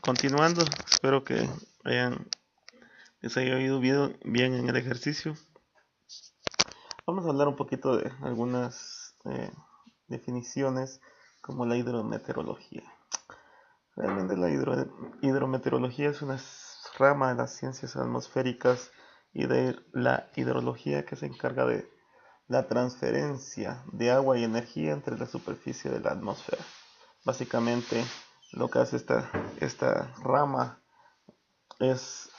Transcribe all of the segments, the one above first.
Continuando, espero que hayan, les haya ido bien en el ejercicio. Vamos a hablar un poquito de algunas definiciones como la hidrometeorología. Realmente la hidrometeorología es una rama de las ciencias atmosféricas y de la hidrología que se encarga de la transferencia de agua y energía entre la superficie de la atmósfera. Básicamente lo que hace esta rama es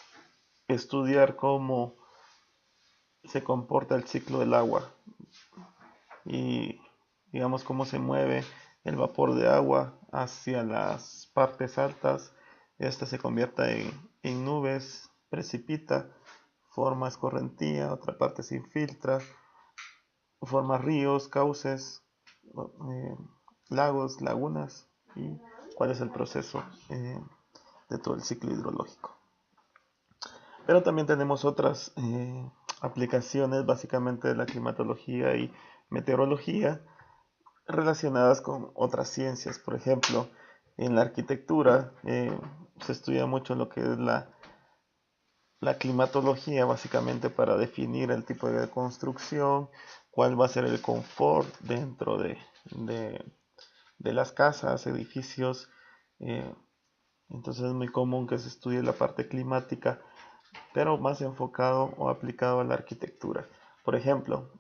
estudiar cómo se comporta el ciclo del agua y digamos cómo se mueve el vapor de agua hacia las partes altas. Esta se convierte en nubes, precipita, forma escorrentía, otra parte se infiltra, forma ríos, cauces, eh, lagos, lagunas y cuál es el proceso de todo el ciclo hidrológico. Pero también tenemos otras aplicaciones básicamente de la climatología y meteorología relacionadas con otras ciencias. Por ejemplo, en la arquitectura se estudia mucho lo que es la climatología, básicamente para definir el tipo de construcción, cuál va a ser el confort dentro de las casas, edificios. eh, entonces es muy común que se estudie la parte climática, pero más enfocado o aplicado a la arquitectura. Por ejemplo,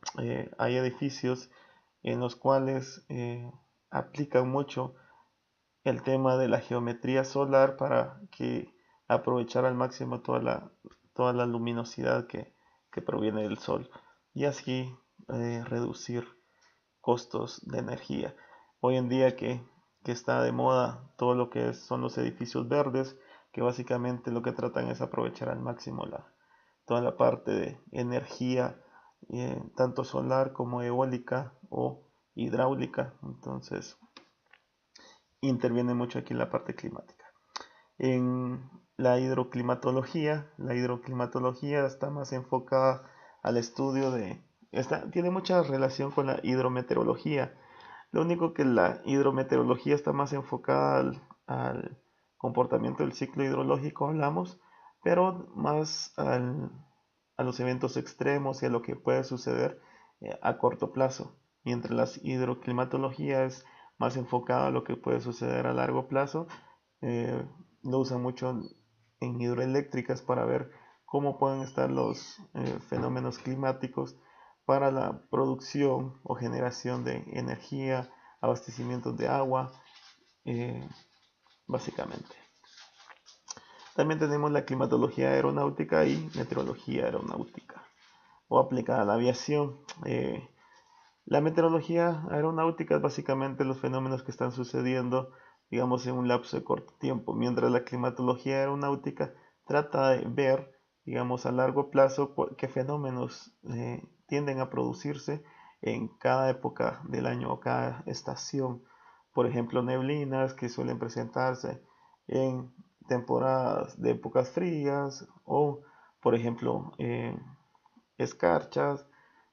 hay edificios en los cuales aplican mucho el tema de la geometría solar para que aprovechar al máximo toda la luminosidad que proviene del sol y así reducir costos de energía. Hoy en día que está de moda todo lo que son los edificios verdes, que básicamente lo que tratan es aprovechar al máximo toda la parte de energía, tanto solar como eólica o hidráulica. Entonces interviene mucho aquí la parte climática. En la hidroclimatología está más enfocada al estudio tiene mucha relación con la hidrometeorología. Lo único que la hidrometeorología está más enfocada al comportamiento del ciclo hidrológico, hablamos, pero más a los eventos extremos y a lo que puede suceder a corto plazo, mientras la hidroclimatología es más enfocada a lo que puede suceder a largo plazo. eh, lo usan mucho en hidroeléctricas para ver cómo pueden estar los fenómenos climáticos para la producción o generación de energía, abastecimiento de agua, eh, básicamente. También tenemos la climatología aeronáutica y meteorología aeronáutica o aplicada a la aviación. La meteorología aeronáutica es básicamente los fenómenos que están sucediendo, digamos, en un lapso de corto tiempo, mientras la climatología aeronáutica trata de ver, digamos, a largo plazo qué fenómenos tienden a producirse en cada época del año o cada estación. Por ejemplo, neblinas que suelen presentarse en temporadas de épocas frías o, por ejemplo, escarchas,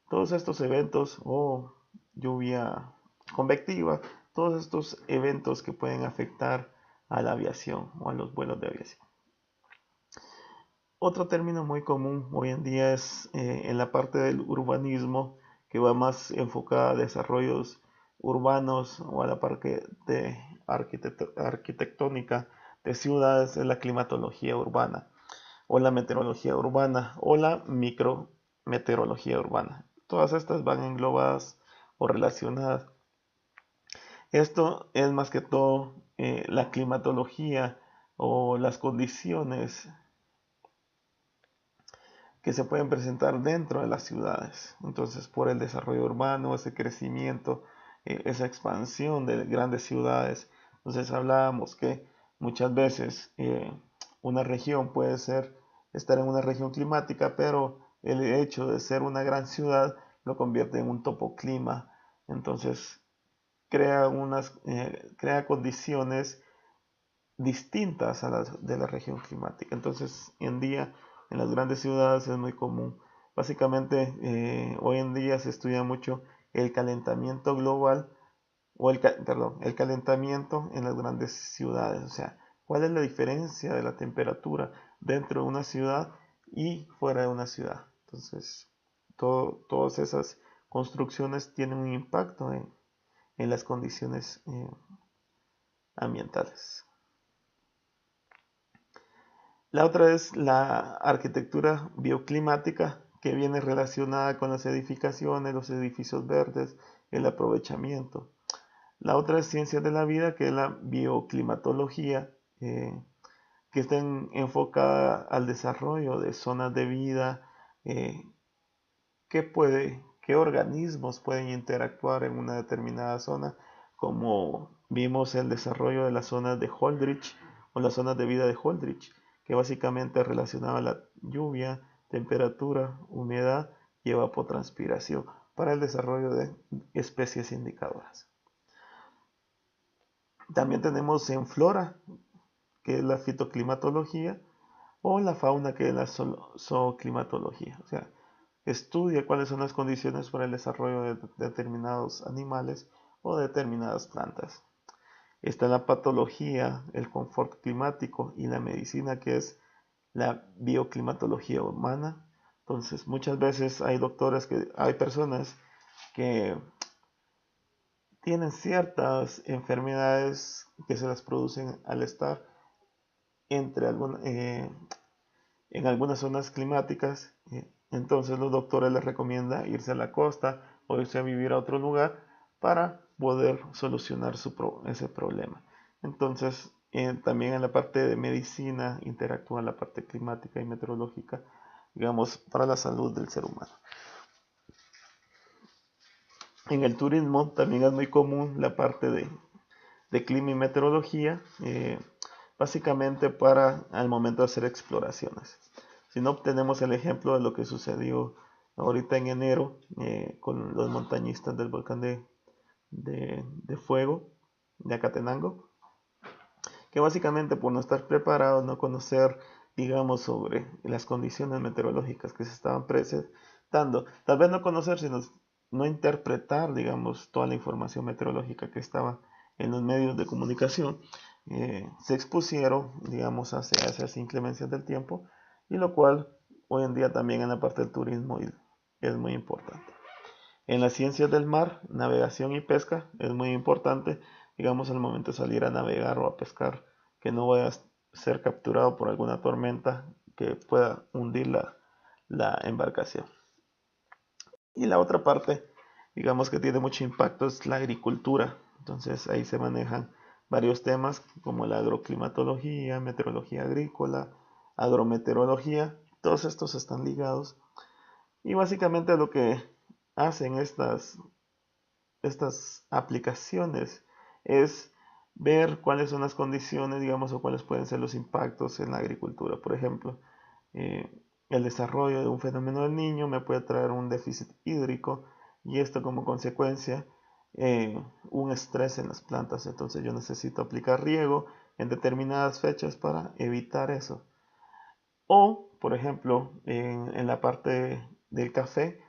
todos estos eventos o lluvia convectiva, todos estos eventos que pueden afectar a la aviación o a los vuelos de aviación. Otro término muy común hoy en día es en la parte del urbanismo, que va más enfocada a desarrollos urbanos o a la parte de arquitectónica de ciudades, es la climatología urbana o la meteorología urbana o la micrometeorología urbana. Todas estas van englobadas o relacionadas. Esto es más que todo la climatología o las condiciones que se pueden presentar dentro de las ciudades. Entonces, por el desarrollo urbano, ese crecimiento, esa expansión de grandes ciudades. Entonces, hablábamos que muchas veces una región puede estar en una región climática, pero el hecho de ser una gran ciudad lo convierte en un topoclima. Entonces, crea condiciones distintas a las de la región climática. Entonces, hoy en día en las grandes ciudades es muy común. Básicamente, hoy en día se estudia mucho el calentamiento global o el calentamiento en las grandes ciudades. O sea, cuál es la diferencia de la temperatura dentro de una ciudad y fuera de una ciudad. Entonces, todas esas construcciones tienen un impacto en las condiciones ambientales. La otra es la arquitectura bioclimática, que viene relacionada con las edificaciones, los edificios verdes, el aprovechamiento. La otra es ciencias de la vida, que es la bioclimatología, que está enfocada al desarrollo de zonas de vida, eh, qué organismos pueden interactuar en una determinada zona, como vimos el desarrollo de las zonas de Holdridge o las zonas de vida de Holdridge, que básicamente relacionaba la lluvia, temperatura, humedad y evapotranspiración para el desarrollo de especies indicadoras. También tenemos en flora, que es la fitoclimatología, o la fauna, que es la zooclimatología. O sea, estudia cuáles son las condiciones para el desarrollo de determinados animales o determinadas plantas. Está la patología, el confort climático y la medicina, que es la bioclimatología humana. Entonces, muchas veces hay personas que tienen ciertas enfermedades que se las producen al estar entre en algunas zonas climáticas. Entonces los doctores les recomiendan irse a la costa o irse a vivir a otro lugar para poder solucionar ese problema. Entonces, también en la parte de medicina interactúa la parte climática y meteorológica, digamos, para la salud del ser humano. En el turismo también es muy común la parte de clima y meteorología, básicamente para al momento de hacer exploraciones. Si no, tenemos el ejemplo de lo que sucedió ahorita en enero con los montañistas del volcán de fuego de Acatenango, que básicamente por no estar preparados, no conocer, digamos, sobre las condiciones meteorológicas que se estaban presentando, tal vez no conocer, sino no interpretar, digamos, toda la información meteorológica que estaba en los medios de comunicación, se expusieron, digamos, hacia esas inclemencias del tiempo, y lo cual hoy en día también en la parte del turismo es muy importante. En las ciencias del mar, navegación y pesca es muy importante, digamos, al momento de salir a navegar o a pescar, que no vaya a ser capturado por alguna tormenta que pueda hundir la embarcación. Y la otra parte, digamos, que tiene mucho impacto es la agricultura. Entonces ahí se manejan varios temas como la agroclimatología, meteorología agrícola, agrometeorología. Todos estos están ligados. Y básicamente lo que hacen estas aplicaciones es ver cuáles son las condiciones, digamos, o cuáles pueden ser los impactos en la agricultura. Por ejemplo, eh, el desarrollo de un fenómeno del niño me puede traer un déficit hídrico y esto como consecuencia un estrés en las plantas. Entonces yo necesito aplicar riego en determinadas fechas para evitar eso. O, por ejemplo, en la parte del café,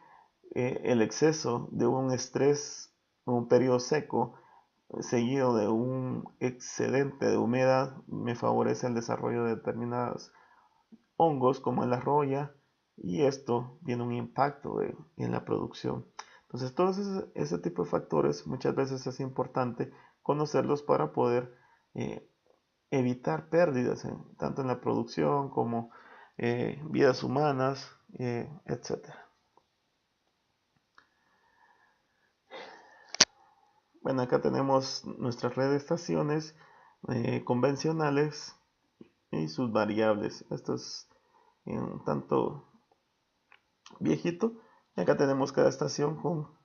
el exceso de un estrés, un periodo seco, seguido de un excedente de humedad, me favorece el desarrollo de determinados hongos como la roya, y esto tiene un impacto en la producción. Entonces, todos ese tipo de factores muchas veces es importante conocerlos para poder evitar pérdidas, tanto en la producción como vidas humanas, etc. Bueno, acá tenemos nuestra red de estaciones convencionales y sus variables. Esto es un tanto viejito. Y acá tenemos cada estación con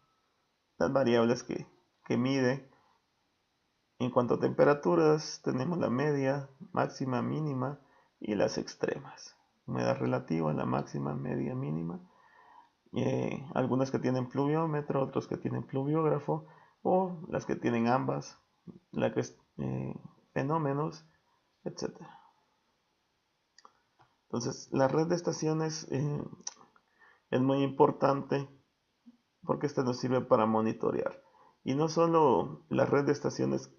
las variables que mide. En cuanto a temperaturas, tenemos la media, máxima, mínima y las extremas. Humedad relativa, la máxima, media, mínima. Algunas que tienen pluviómetro, otros que tienen pluviógrafo, o las que tienen ambas, la que es fenómenos, etc. Entonces, la red de estaciones es muy importante porque esta nos sirve para monitorear. Y no solo la red de estaciones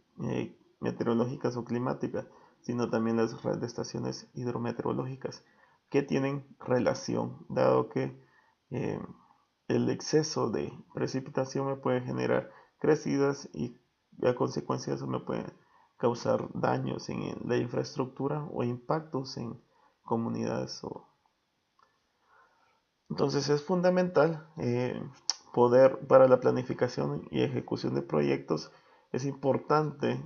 meteorológicas o climáticas, sino también las redes de estaciones hidrometeorológicas, que tienen relación, dado que eh, el exceso de precipitación me puede generar crecidas y a consecuencia de eso me puede causar daños en la infraestructura o impactos en comunidades. Entonces es fundamental poder, para la planificación y ejecución de proyectos, es importante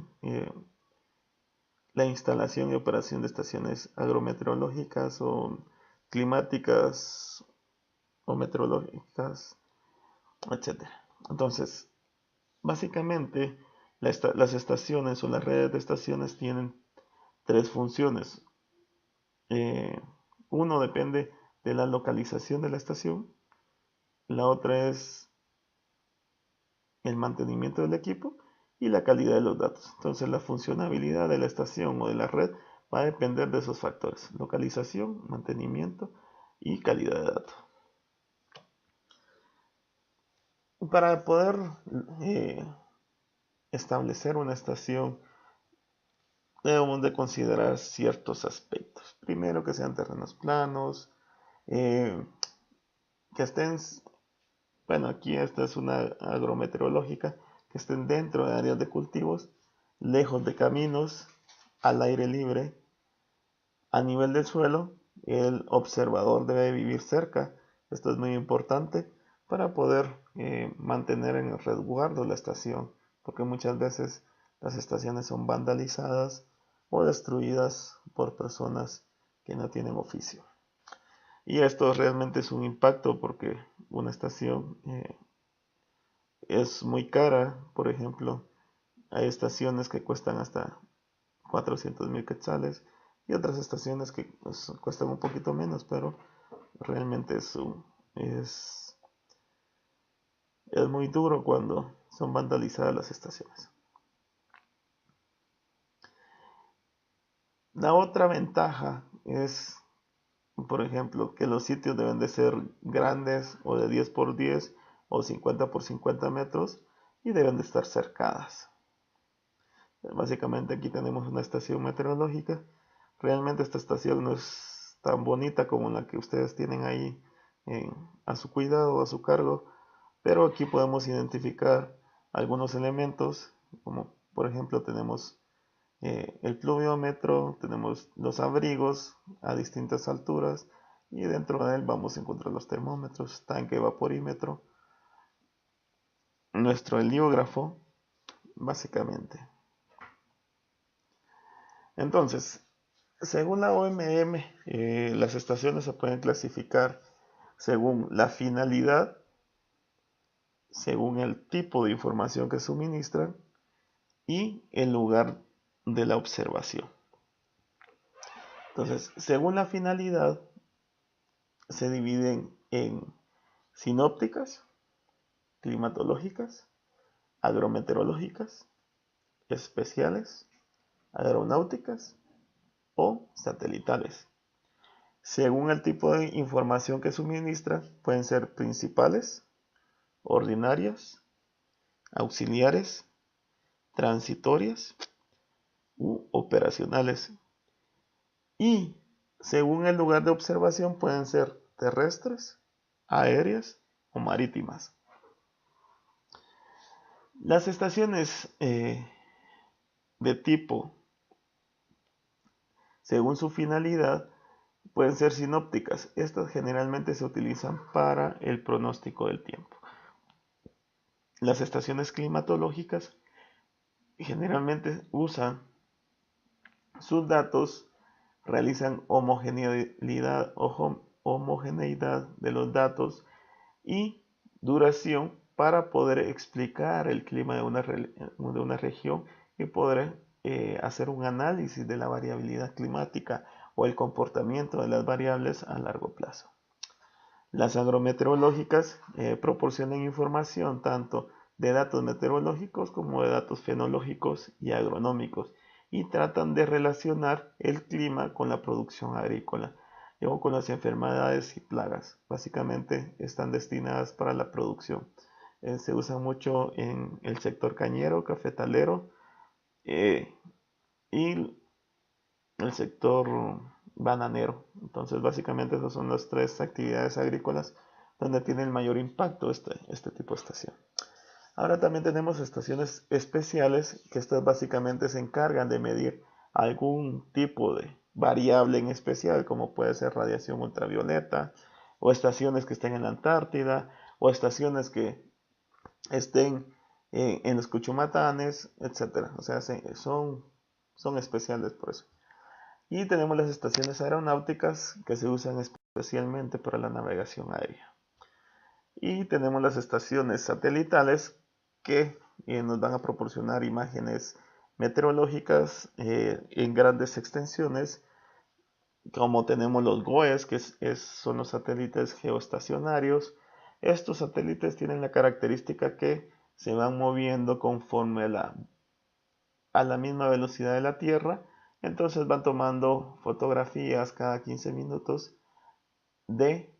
la instalación y operación de estaciones agrometeorológicas o climáticas o meteorológicas, etcétera. Entonces, básicamente, las estaciones o las redes de estaciones tienen tres funciones. Eh, Uno depende de la localización de la estación, la otra es el mantenimiento del equipo y la calidad de los datos. Entonces, la funcionabilidad de la estación o de la red va a depender de esos factores: localización, mantenimiento y calidad de datos. Para poder eh, establecer una estación, debemos de considerar ciertos aspectos. Primero, que sean terrenos planos, eh, que estén, bueno, aquí esta es una agrometeorológica, que estén dentro de áreas de cultivos, lejos de caminos, al aire libre. A nivel del suelo, el observador debe vivir cerca. Esto es muy importante para poder mantener en el resguardo la estación, porque muchas veces las estaciones son vandalizadas o destruidas por personas que no tienen oficio. Y esto realmente es un impacto porque una estación es muy cara. Por ejemplo, hay estaciones que cuestan hasta 400,000 quetzales y otras estaciones que pues, cuestan un poquito menos, pero realmente es, es muy duro cuando son vandalizadas las estaciones. La otra ventaja es, por ejemplo, que los sitios deben de ser grandes o de 10 por 10 o 50 por 50 metros y deben de estar cercadas. Básicamente aquí tenemos una estación meteorológica. Realmente esta estación no es tan bonita como la que ustedes tienen ahí a su cuidado o a su cargo, pero aquí podemos identificar algunos elementos, como por ejemplo tenemos el pluviómetro, tenemos los abrigos a distintas alturas y dentro de él vamos a encontrar los termómetros, tanque vaporímetro, nuestro heliógrafo, básicamente. Entonces, según la OMM, las estaciones se pueden clasificar según la finalidad, según el tipo de información que suministran y el lugar de la observación. Entonces, según la finalidad, se dividen en sinópticas, climatológicas, agrometeorológicas, especiales, aeronáuticas o satelitales. Según el tipo de información que suministra, pueden ser principales, ordinarias, auxiliares, transitorias u operacionales. Y según el lugar de observación pueden ser terrestres, aéreas o marítimas. Las estaciones de tipo, según su finalidad, pueden ser sinópticas. Estas generalmente se utilizan para el pronóstico del tiempo. Las estaciones climatológicas generalmente usan sus datos, realizan homogeneidad de los datos y duración para poder explicar el clima de una región y poder hacer un análisis de la variabilidad climática o el comportamiento de las variables a largo plazo. Las agrometeorológicas proporcionan información tanto de datos meteorológicos como de datos fenológicos y agronómicos y tratan de relacionar el clima con la producción agrícola o con las enfermedades y plagas. Básicamente están destinadas para la producción. Se usan mucho en el sector cañero, cafetalero y el sector bananero. Entonces básicamente esas son las tres actividades agrícolas donde tiene el mayor impacto este tipo de estación. Ahora también tenemos estaciones especiales, que estas básicamente se encargan de medir algún tipo de variable en especial, como puede ser radiación ultravioleta, o estaciones que estén en la Antártida, o estaciones que estén en los Cuchumatanes, etc. O sea, son especiales por eso. Y tenemos las estaciones aeronáuticas que se usan especialmente para la navegación aérea. Y tenemos las estaciones satelitales que nos van a proporcionar imágenes meteorológicas en grandes extensiones, como tenemos los GOES, que son los satélites geoestacionarios. Estos satélites tienen la característica que se van moviendo conforme a la misma velocidad de la Tierra, entonces van tomando fotografías cada 15 minutos de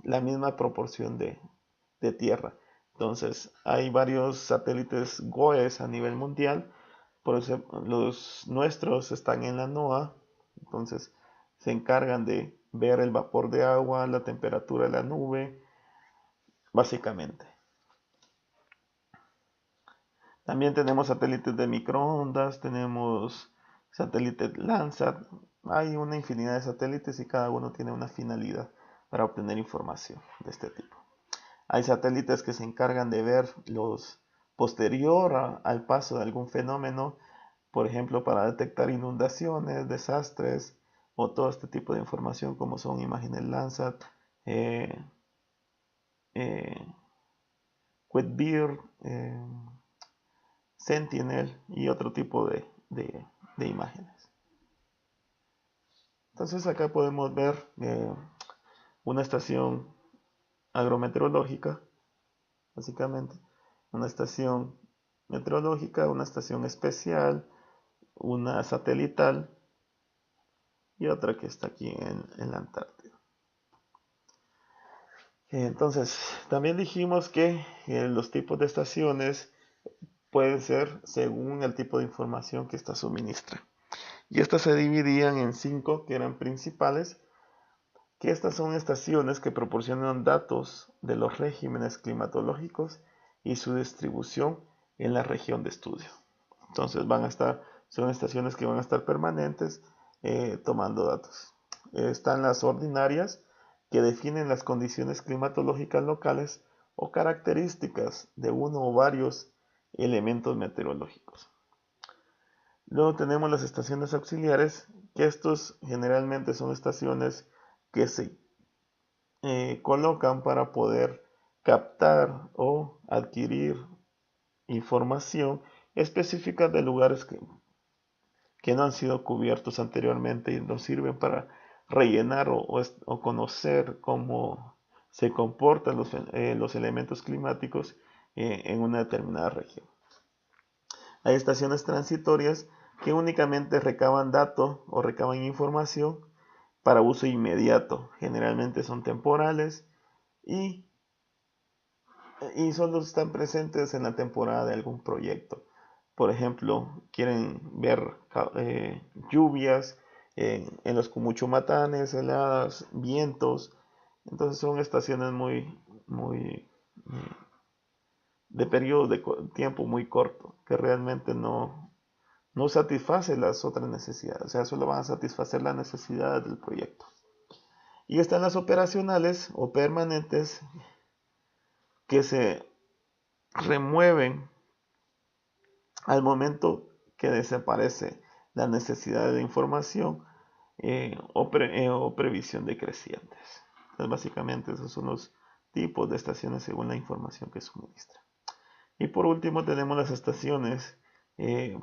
la misma proporción de Tierra. Entonces hay varios satélites GOES a nivel mundial, por eso los nuestros están en la NOAA, entonces se encargan de ver el vapor de agua, la temperatura de la nube, básicamente. También tenemos satélites de microondas, tenemos satélites Landsat, hay una infinidad de satélites y cada uno tiene una finalidad para obtener información de este tipo. Hay satélites que se encargan de ver los posterior al paso de algún fenómeno, por ejemplo, para detectar inundaciones, desastres o todo este tipo de información como son imágenes Landsat, eh, eh, QuickBear, Sentinel y otro tipo de imágenes. Entonces acá podemos ver una estación agrometeorológica, básicamente, una estación meteorológica, una estación especial, una satelital y otra que está aquí en la Antártida. Entonces, también dijimos que los tipos de estaciones pueden ser según el tipo de información que esta suministra. Y estas se dividían en 5 que eran principales, que estas son estaciones que proporcionan datos de los regímenes climatológicos y su distribución en la región de estudio. Entonces son estaciones que van a estar permanentes tomando datos. Están las ordinarias, que definen las condiciones climatológicas locales o características de uno o varios elementos meteorológicos. Luego tenemos las estaciones auxiliares, que estos generalmente son estaciones que se colocan para poder captar o adquirir información específica de lugares que no han sido cubiertos anteriormente y nos sirven para rellenar o conocer cómo se comportan los elementos climáticos en una determinada región. Hay estaciones transitorias que únicamente recaban datos o recaban información para uso inmediato. Generalmente son temporales y solo están presentes en la temporada de algún proyecto. Por ejemplo, quieren ver lluvias en los Cumuchumatanes, heladas, vientos. Entonces son estaciones muy de periodo de tiempo muy corto, que realmente no satisface las otras necesidades. O sea, solo van a satisfacer las necesidades del proyecto. Y están las operacionales o permanentes, que se remueven al momento que desaparece la necesidad de información o previsión decrecientes. Entonces, básicamente esos son los tipos de estaciones según la información que suministra. Y por último tenemos las estaciones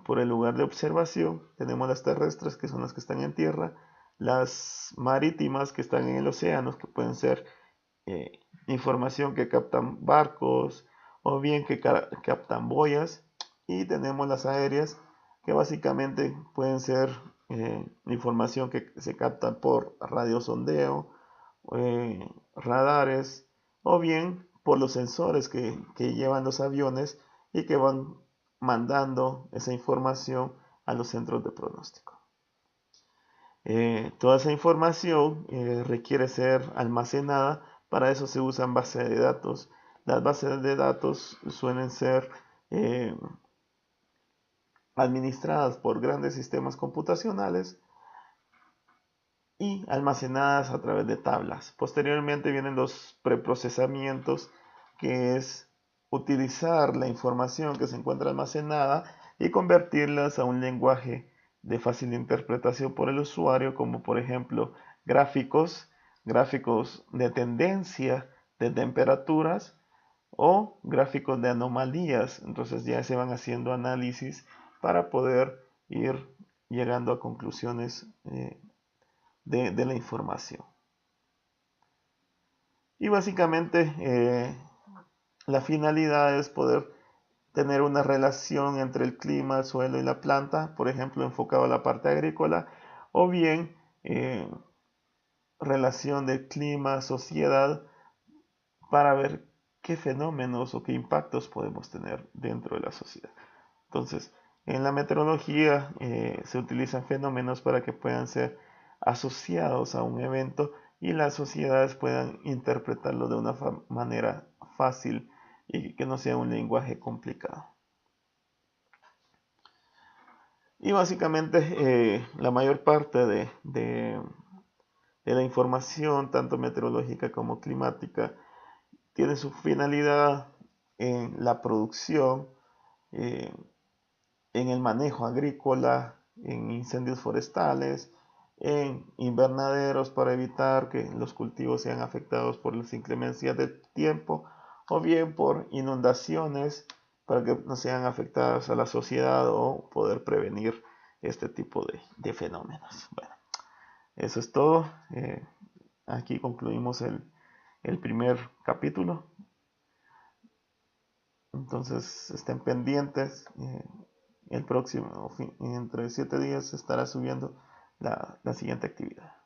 por el lugar de observación. Tenemos las terrestres, que son las que están en tierra, las marítimas, que están en el océano, que pueden ser información que captan barcos o bien que captan boyas, y tenemos las aéreas, que básicamente pueden ser información que se capta por radiosondeo, radares o bien por los sensores que llevan los aviones y que van mandando esa información a los centros de pronóstico. Toda esa información requiere ser almacenada. Para eso se usan bases de datos. Las bases de datos suelen ser eh, administradas por grandes sistemas computacionales y almacenadas a través de tablas. Posteriormente vienen los preprocesamientos, que es utilizar la información que se encuentra almacenada y convertirlas a un lenguaje de fácil interpretación por el usuario, como por ejemplo gráficos de tendencia, de temperaturas o gráficos de anomalías. Entonces ya se van haciendo análisis para poder ir llegando a conclusiones de la información. Y básicamente la finalidad es poder tener una relación entre el clima, el suelo y la planta, por ejemplo, enfocado a la parte agrícola, o bien relación de clima, sociedad, para ver qué fenómenos o qué impactos podemos tener dentro de la sociedad. Entonces, en la meteorología se utilizan fenómenos para que puedan ser asociados a un evento y las sociedades puedan interpretarlo de una manera fácil y que no sea un lenguaje complicado. Y básicamente la mayor parte de la información, tanto meteorológica como climática, tiene su finalidad en la producción, eh, en el manejo agrícola, en incendios forestales, en invernaderos para evitar que los cultivos sean afectados por las inclemencias del tiempo, o bien por inundaciones para que no sean afectadas a la sociedad o poder prevenir este tipo de fenómenos. Bueno, eso es todo. Aquí concluimos el primer capítulo. Entonces estén pendientes. El próximo, entre 7 días, estará subiendo la siguiente actividad.